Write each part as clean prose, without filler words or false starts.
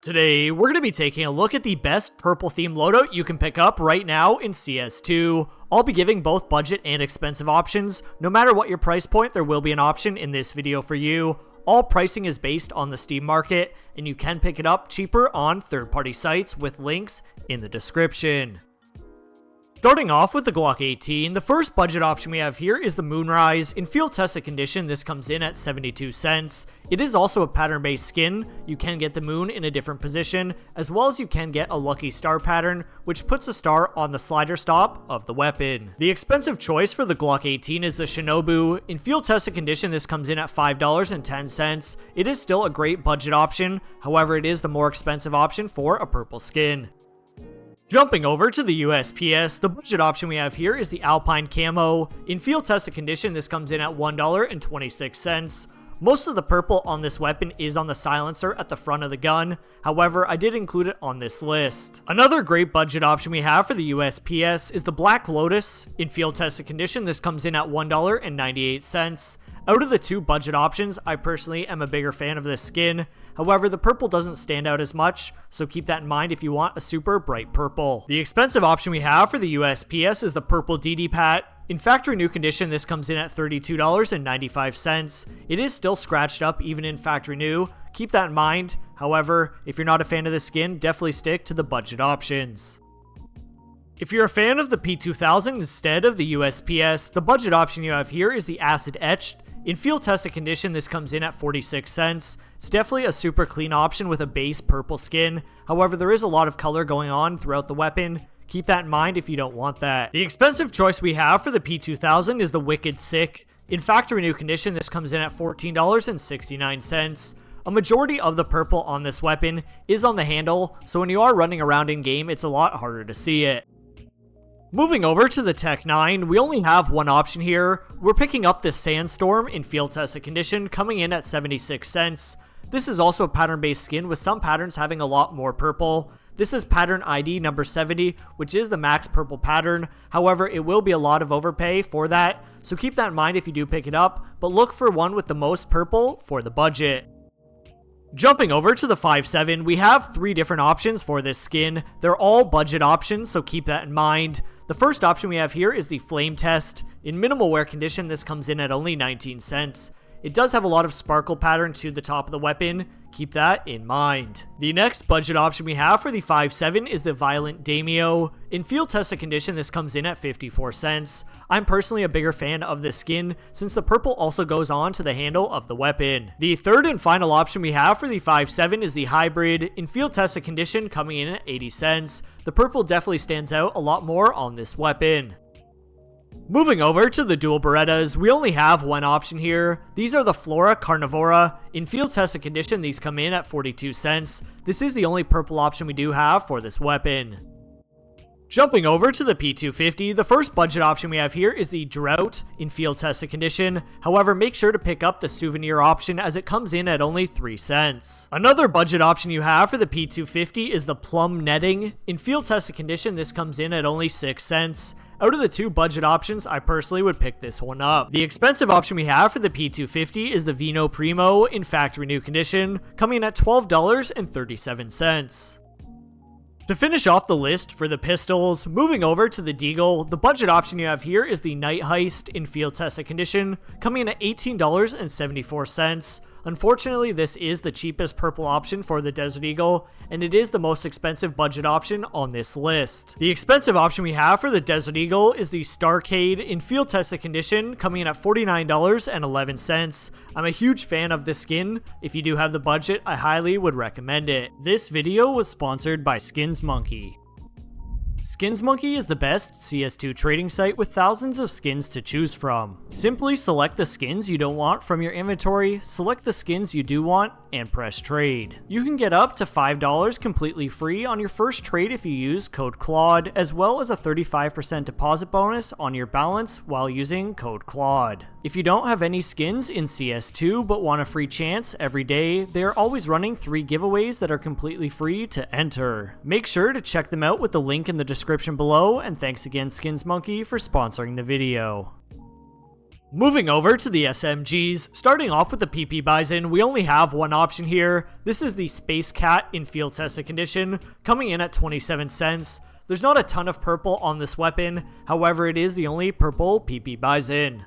Today, we're going to be taking a look at the best purple theme loadout you can pick up right now in CS2. I'll be giving both budget and expensive options. No matter what your price point, there will be an option in this video for you. All pricing is based on the Steam market, and you can pick it up cheaper on third-party sites with links in the description. Starting off with the Glock 18, the first budget option we have here is the Moonrise. In field tested condition, this comes in at 72 cents. It is also a pattern-based skin. You can get the moon in a different position, as well as you can get a lucky star pattern, which puts a star on the slider stop of the weapon. The expensive choice for the Glock 18 is the Shinobu. In field tested condition, this comes in at $5.10. It is still a great budget option, however, it is the more expensive option for a purple skin. Jumping over to the USPS, the budget option we have here is the Alpine Camo. In field tested condition, this comes in at $1.26. Most of the purple on this weapon is on the silencer at the front of the gun. However, I did include it on this list. Another great budget option we have for the USPS is the Black Lotus. In field tested condition, this comes in at $1.98. Out of the two budget options, I personally am a bigger fan of this skin. However, the purple doesn't stand out as much, so keep that in mind if you want a super bright purple. The expensive option we have for the USPS is the purple DD Pat. In factory new condition, this comes in at $32.95. It is still scratched up even in factory new. Keep that in mind. However, if you're not a fan of this skin, definitely stick to the budget options. If you're a fan of the P2000 instead of the USPS, the budget option you have here is the Acid Etched. In field tested condition, this comes in at 46 cents. It's definitely a super clean option with a base purple skin. However, there is a lot of color going on throughout the weapon. Keep that in mind if you don't want that. The expensive choice we have for the P2000 is the Wicked Sick. In factory new condition, this comes in at $14.69. A majority of the purple on this weapon is on the handle, so when you are running around in game, it's a lot harder to see it. Moving over to the Tech 9, we only have one option here. We're picking up the Sandstorm in field tested condition, coming in at 76 cents. This is also a pattern-based skin with some patterns having a lot more purple. This is pattern ID number 70, which is the max purple pattern. However, it will be a lot of overpay for that, so keep that in mind if you do pick it up, but look for one with the most purple for the budget. Jumping over to the 5.7, we have three different options for this skin. They're all budget options, so keep that in mind. The first option we have here is the Flame Test. In minimal wear condition, this comes in at only 19 cents. It does have a lot of sparkle pattern to the top of the weapon. Keep that in mind. The next budget option we have for the 5.7 is the Violent Daimyo. In field tested condition, this comes in at 54 cents. I'm personally a bigger fan of this skin since the purple also goes on to the handle of the weapon. The third and final option we have for the 5.7 is the Hybrid. In field tested condition, coming in at 80 cents. The purple definitely stands out a lot more on this weapon. Moving over to the dual Berettas, we only have one option here. These are the Flora Carnivora. In field tested condition, these come in at 42 cents. This is the only purple option we do have for this weapon. Jumping over to the P250, the first budget option we have here is the Drought in field tested condition. However, make sure to pick up the souvenir option as it comes in at only 3 cents. Another budget option you have for the P250 is the Plum Netting. In field tested condition, this comes in at only 6 cents. Out of the two budget options, I personally would pick this one up. The expensive option we have for the P250 is the Vino Primo in factory new condition, coming in at $12.37. To finish off the list for the pistols, moving over to the DEAGLE, the budget option you have here is the Night Heist in field tested condition, coming in at $18.74. Unfortunately, this is the cheapest purple option for the Desert Eagle, and it is the most expensive budget option on this list. The expensive option we have for the Desert Eagle is the Starcade in field tested condition, coming in at $49.11. I'm a huge fan of this skin. If you do have the budget, I highly would recommend it. This video was sponsored by Skins Monkey. Skins Monkey is the best CS2 trading site with thousands of skins to choose from. Simply select the skins you don't want from your inventory, select the skins you do want, and press trade. You can get up to $5 completely free on your first trade if you use code CLAUDE, as well as a 35% deposit bonus on your balance while using code CLAUDE. If you don't have any skins in CS2 but want a free chance every day, they are always running 3 giveaways that are completely free to enter. Make sure to check them out with the link in the description below, and thanks again Skins Monkey for sponsoring the video. Moving over to the SMGs, starting off with the PPBIZON, we only have one option here. This is the Space Cat in field tested condition, coming in at 27 cents. There's not a ton of purple on this weapon, however it is the only purple PPBIZON.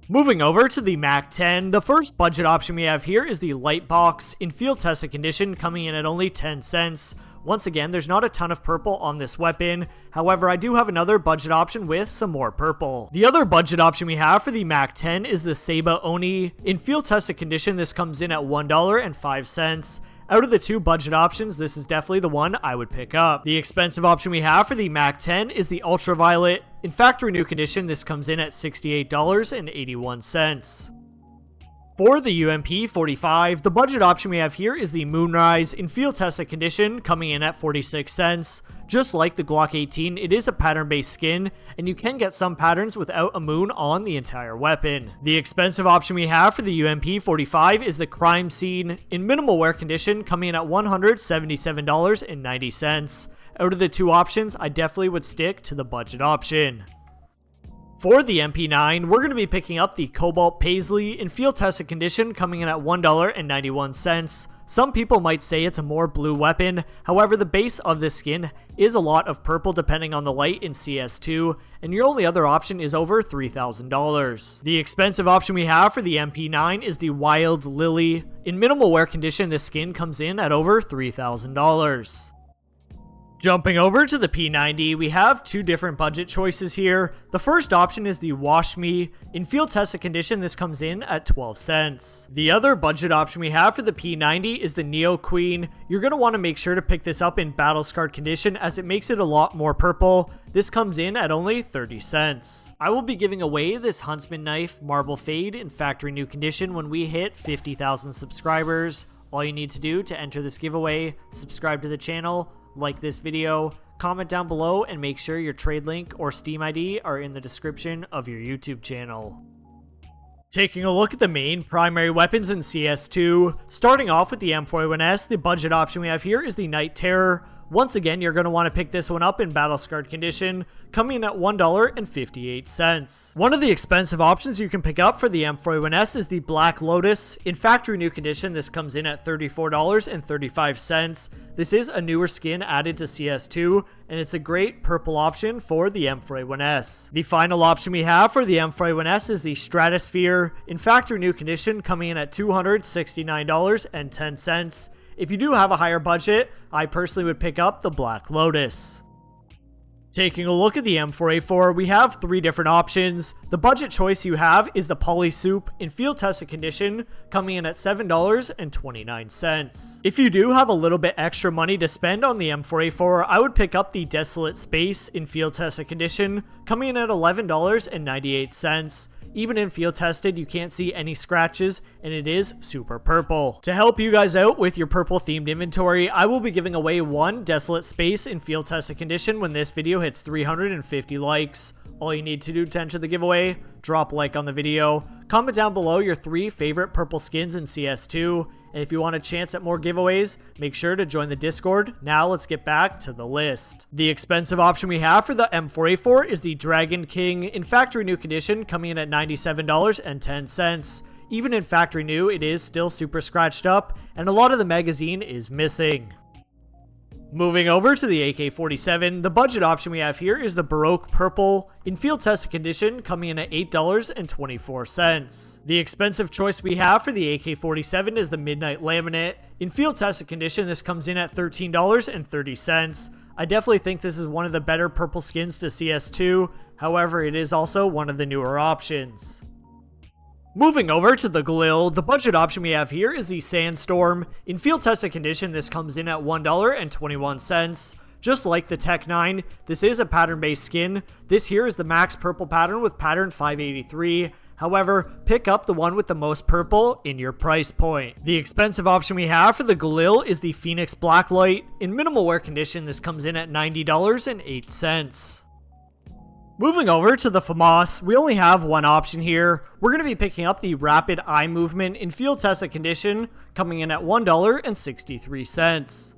Moving over to the MAC-10, the first budget option we have here is the Light Box in field tested condition, coming in at only 10 cents. Once again, there's not a ton of purple on this weapon, however I do have another budget option with some more purple. The other budget option we have for the MAC-10 is the Seba Oni. In field tested condition, this comes in at $1.05. Out of the two budget options, this is definitely the one I would pick up. The expensive option we have for the MAC-10 is the Ultraviolet. In factory new condition, this comes in at $68.81. For the UMP-45, the budget option we have here is the Moonrise in field tested condition, coming in at 46 cents. Just like the Glock 18, it is a pattern-based skin, and you can get some patterns without a moon on the entire weapon. The expensive option we have for the UMP-45 is the Crime Scene in minimal wear condition, coming in at $177.90. Out of the two options, I definitely would stick to the budget option. For the MP9, we're going to be picking up the Cobalt Paisley in field tested condition, coming in at $1.91. Some people might say it's a more blue weapon, however the base of this skin is a lot of purple depending on the light in CS2, and your only other option is over $3,000. The expensive option we have for the MP9 is the Wild Lily. In minimal wear condition, this skin comes in at over $3,000. Jumping over to the P90, we have two different budget choices here. The first option is the Wash Me. In field tested condition, this comes in at 12 cents. The other budget option we have for the P90 is the Neo Queen. You're going to want to make sure to pick this up in battle scarred condition as it makes it a lot more purple. This comes in at only 30 cents. I will be giving away this Huntsman Knife Marble Fade in factory new condition when we hit 50,000 subscribers. All you need to do to enter this giveaway, subscribe to the channel, like this video, comment down below, and make sure your trade link or Steam ID are in the description of your YouTube channel. Taking a look at the main primary weapons in CS2, starting off with the M41S, the budget option we have here is the Night Terror. Once again, you're going to want to pick this one up in battle scarred condition, coming in at $1.58. One of the expensive options you can pick up for the M41S is the Black Lotus. In factory new condition, this comes in at $34.35. This is a newer skin added to CS2, and it's a great purple option for the M41S. The final option we have for the M41S is the Stratosphere. In factory new condition, coming in at $269.10. If you do have a higher budget, I personally would pick up the Black Lotus. Taking a look at the M4A4, we have three different options. The budget choice you have is the Poly Soup in field tested condition, coming in at $7.29. If you do have a little bit extra money to spend on the M4A4, I would pick up the Desolate Space in field tested condition, coming in at $11.98. Even in field tested, you can't see any scratches, and it is super purple. To help you guys out with your purple themed inventory, I will be giving away one Desolate Space in field tested condition when this video hits 350 likes. All you need to do to enter the giveaway, drop a like on the video, comment down below your 3 favorite purple skins in CS2, and if you want a chance at more giveaways, make sure to join the Discord. Now let's get back to the list. The expensive option we have for the M4A4 is the Dragon King in factory new condition, coming in at $97.10. Even in factory new, it is still super scratched up, and a lot of the magazine is missing. Moving over to the AK-47, the budget option we have here is the Baroque Purple in field tested condition, coming in at $8.24. The expensive choice we have for the AK-47 is the Midnight Laminate. In field tested condition, this comes in at $13.30. I definitely think this is one of the better purple skins to CS2, however it is also one of the newer options. Moving over to the GALIL, the budget option we have here is the Sandstorm. In field tested condition, this comes in at $1.21. Just like the Tech 9, this is a pattern-based skin. This here is the max purple pattern with pattern 583. However, pick up the one with the most purple in your price point. The expensive option we have for the GALIL is the Phoenix Blacklight. In minimal wear condition, this comes in at $90.08. Moving over to the FAMAS, we only have one option here. We're going to be picking up the Rapid Eye Movement in field tested condition, coming in at $1.63.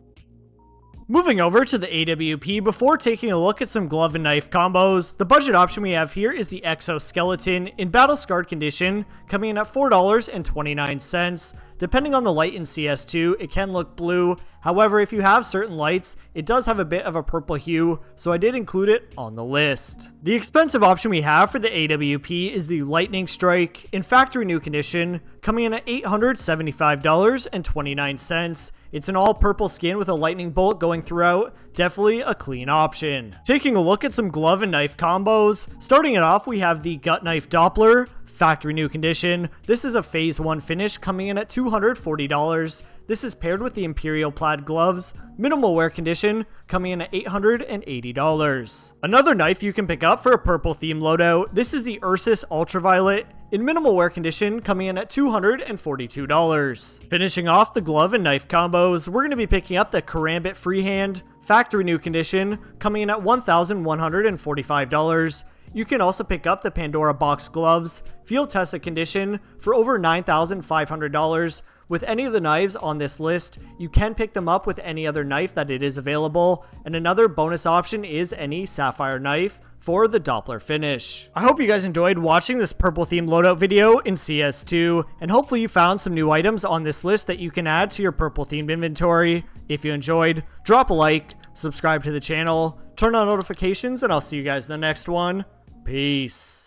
Moving over to the AWP, before taking a look at some glove and knife combos, the budget option we have here is the exoskeleton in battle scarred condition, coming in at $4.29. Depending on the light in CS2, it can look blue. However, if you have certain lights, it does have a bit of a purple hue, so I did include it on the list. The expensive option we have for the AWP is the Lightning Strike in factory new condition, coming in at $875.29. It's an all purple skin with a lightning bolt going throughout, definitely a clean option. Taking a look at some glove and knife combos, starting it off we have the Gut Knife Doppler, factory new condition. This is a phase 1 finish coming in at $240. This is paired with the Imperial Plaid gloves, minimal wear condition, coming in at $880. Another knife you can pick up for a purple theme loadout, this is the Ursus Ultraviolet, in minimal wear condition, coming in at $242. Finishing off the glove and knife combos, we're going to be picking up the Karambit Freehand, factory new condition, coming in at $1,145. You can also pick up the Pandora Box gloves, field tested condition, for over $9,500. With any of the knives on this list, you can pick them up with any other knife that it is available, and another bonus option is any sapphire knife for the Doppler finish. I hope you guys enjoyed watching this purple themed loadout video in CS2, and hopefully you found some new items on this list that you can add to your purple themed inventory. If you enjoyed, drop a like, subscribe to the channel, turn on notifications, and I'll see you guys in the next one. Peace.